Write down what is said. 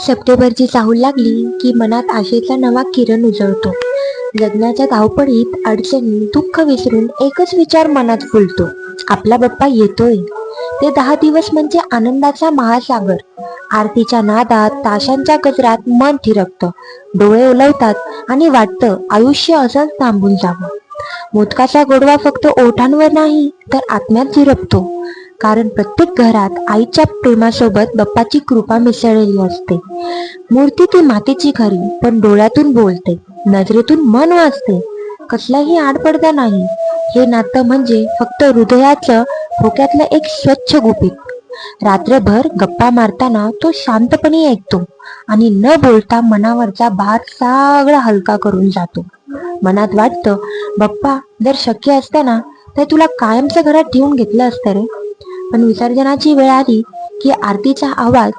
सप्टेंबरची चाहूल लागली की मनात आशेचा नवा किरण उजळतो. जगण्याच्या धावपळीत अडचणी दुःख विसरून एकच विचार मनात फुलतो, आपला बाप्पा येतोय. ते 10 दिवस म्हणजे आनंदाचा महासागर. आरतीच्या नादात, ताशांच्या गजरात मन थिरकतं, डोळे ओलवतात आणि वाटतं आयुष्य असंच थांबून जावं. मोदकाचा गोडवा फक्त ओठांवर नाही तर आत्म्यात झिरपतो, कारण प्रत्येक घरात आईच्या प्रेमासोबत बाप्पाची कृपा मिसळलेली असते. मूर्ती ती मातीची खरी, पण डोळ्यातून बोलते, नजरेतून मन वाचते, कसलाही आडपडदा नाही. हे नातं म्हणजे फक्त हृदयाचं ठोक्यातलं एक स्वच्छ गुपित. रात्रभर गप्पा मारताना तो शांतपणे ऐकतो आणि न बोलता मनावरचा भार सगळा हलका करून जातो. मनात वाटतं, बाप्पा जर शक्य असतं ना तर तुला कायमचं घरात ठेवून घेतलं असतं रे. पण विसर्जनाची वेळ आली की आरतीचा आवाज